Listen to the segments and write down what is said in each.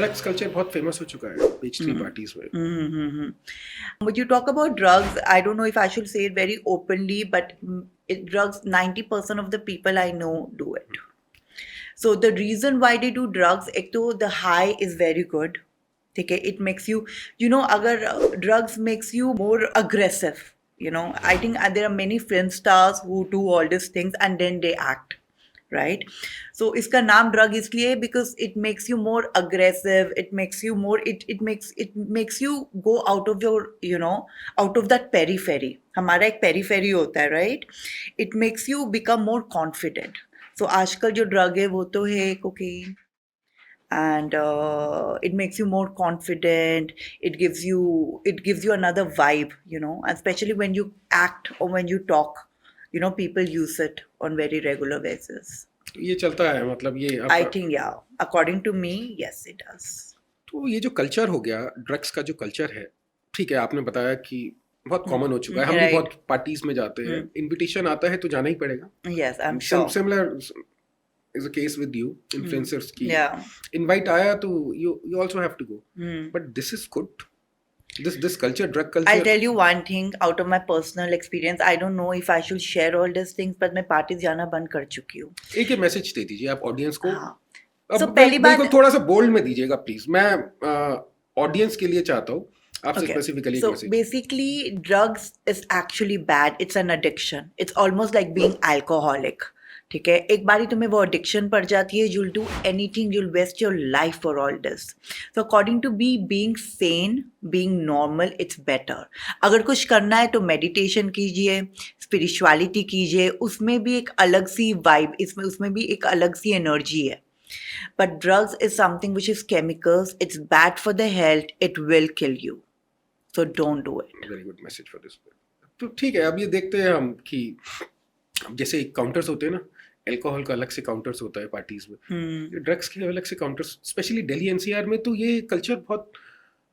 Drugs culture बहुत famous हो चुका है पेज थ्री पार्टीज में. When you talk about drugs, I don't know if I should say it very openly, but drugs, 90% of the people I know do it. So the reason why they do drugs, एक तो the high is very good. ठीक है, it makes you, अगर drugs makes you more aggressive. I think there are many film stars who do all these things and then they act. Right, so इसका नाम drug इसलिए because it makes you more aggressive, it makes you more, it makes you go out of your, out of that periphery. हमारा एक periphery होता है, right? It makes you become more confident. So आजकल जो drug है वो तो है cocaine, and it makes you more confident. It gives you another vibe, especially when you act or when you talk. People use it on very regular basis. ये चलता है मतलब ये I think, yeah, according to me, yes, it does. तो ये जो culture हो गया ड्रग्स का जो कल्चर है, ठीक है, आपने बताया कि बहुत कॉमन हो चुका है. हम भी Right. बहुत पार्टीज में जाते हैं, इनविटेशन आता है तो जाना ही पड़ेगा. Yes, I'm sure. Similar is a case with you influencers की Yeah. इनवाइट आया तो you also have to go. But this is good. This culture, drug culture. I'll tell you one thing out of my personal experience. I don't know if I should share all these things, but मैं party जाना बंद कर चुकी हूँ. एक message दे दीजिए आप audience को. हाँ. अब So, पहली बात बिल्कुल थोड़ा सा बोल्ड में दीजिएगा प्लीज. मैं ऑडियंस के लिए चाहता हूँ आपसे specifically. So basically, drugs is actually bad. It's an addiction. It's almost like being alcoholic. ठीक है, एक बारी तुम्हें वो एडिक्शन पड़ जाती है, you'll do anything, you'll waste your life for all this. So according to me, being sane, being normal, it's better. अगर कुछ करना है तो मेडिटेशन कीजिए, स्पिरिचुअलिटी कीजिए, उसमें भी एक अलग सी वाइब, उसमें भी एक अलग सी एनर्जी है. But drugs is something which is chemicals, it's bad for the health, it will kill you. So don't do it. Very good message for this. तो ठीक है, अब ये देखते हैं हम कि जैसे काउंटर्स होते हैं ना, अल्कोहल का अलग से काउंटर्स होता है पार्टीज में, ड्रग्स के अलग से काउंटर्स, स्पेशली दिल्ली एनसीआर में तो ये कल्चर बहुत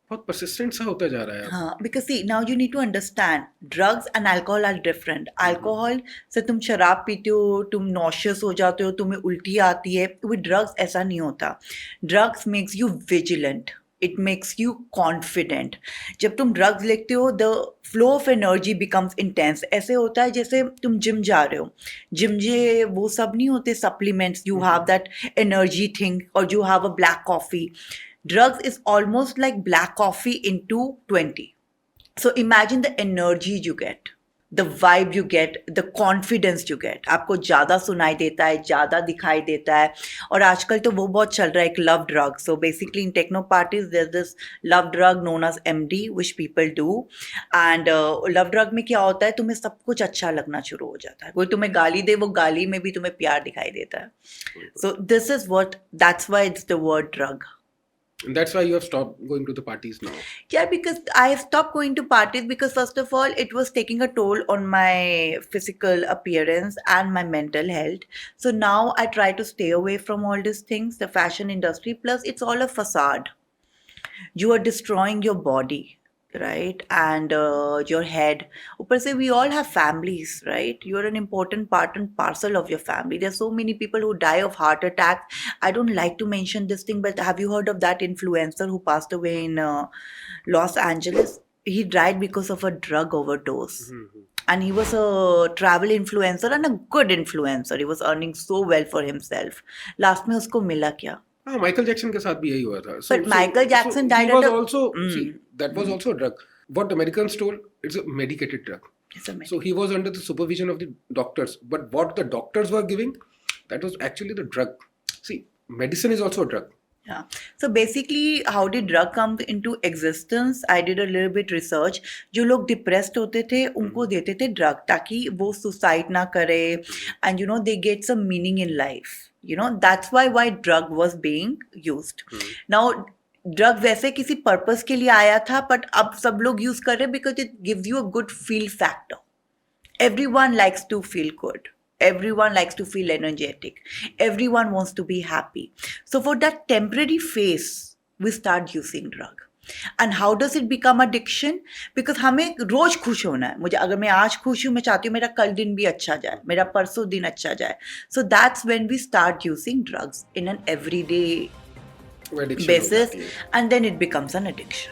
बहुत परसिस्टेंट सा होता जा रहा है. हाँ, because see, now you need to understand, drugs and alcohol are different. Alcohol से तुम शराब पीते हो, तुम nauseous हो जाते हो, तुम्हें उल्टी आती है. With drugs ऐसा नहीं होता. Drugs makes you vigilant. It makes you confident. जब तुम ड्रग्स लेते हो, the flow of energy becomes intense. ऐसे होता है जैसे तुम जिम जा रहे हो. जिम जे वो सब नहीं होते supplements. You have that energy thing, or you have a black coffee. Drugs is almost like black coffee into 20. So imagine the energy you get, the vibe you get, the confidence you get. आपको ज़्यादा सुनाई देता है, ज़्यादा दिखाई देता है. और आजकल तो वो बहुत चल रहा है, एक love drug. So basically in techno parties there's this love drug known as MD which people do. And love drug में क्या होता है, तुम्हें सब कुछ अच्छा लगना शुरू हो जाता है. कोई तुम्हें गाली दे, वो गाली में भी तुम्हें प्यार दिखाई देता है. So this is that's why it's the word drug. And that's why you have stopped going to the parties now. Yeah, because I stopped going to parties because first of all, it was taking a toll on my physical appearance and my mental health. So now I try to stay away from all these things, the fashion industry. Plus, it's all a facade. You are destroying your body, right? And your head. Upar se, we all have families, right? You're an important part and parcel of your family. There's so many people who die of heart attacks. I don't like to mention this thing, but have you heard of that influencer who passed away in Los Angeles? He died because of a drug overdose. And he was a travel influencer and a good influencer. He was earning so well for himself. Last में उसको मिला क्या? हाँ, Michael Jackson के साथ भी यही हुआ था. But Michael Jackson died he was at a- also see, that was also a drug. What Americans told, it's a medicated drug. It's a So he was under the supervision of the doctors. But what the doctors were giving, that was actually the drug. See, medicine is also a drug. Yeah. So basically, how did drug come into existence? I did a little bit research. जो लोग depressed होते थे, उनको देते थे drug ताकि वो suicide ना करे, and they get some meaning in life. That's why drug was being used. Now, drug वैसे किसी purpose के लिए आया था, but अब सब लोग use कर रहे because it gives you a good feel factor. Everyone likes to feel good. Everyone likes to feel energetic. Everyone wants to be happy. So for that temporary phase, we start using drug. And how does it become addiction? Because हमें रोज खुश होना है. मुझे अगर मैं आज खुश हूँ, मैं चाहती हूँ मेरा कल दिन भी अच्छा जाए, मेरा परसों दिन अच्छा जाए. So that's when we start using drugs in an everyday वो addiction हो basis, जाती है। and then it becomes an addiction.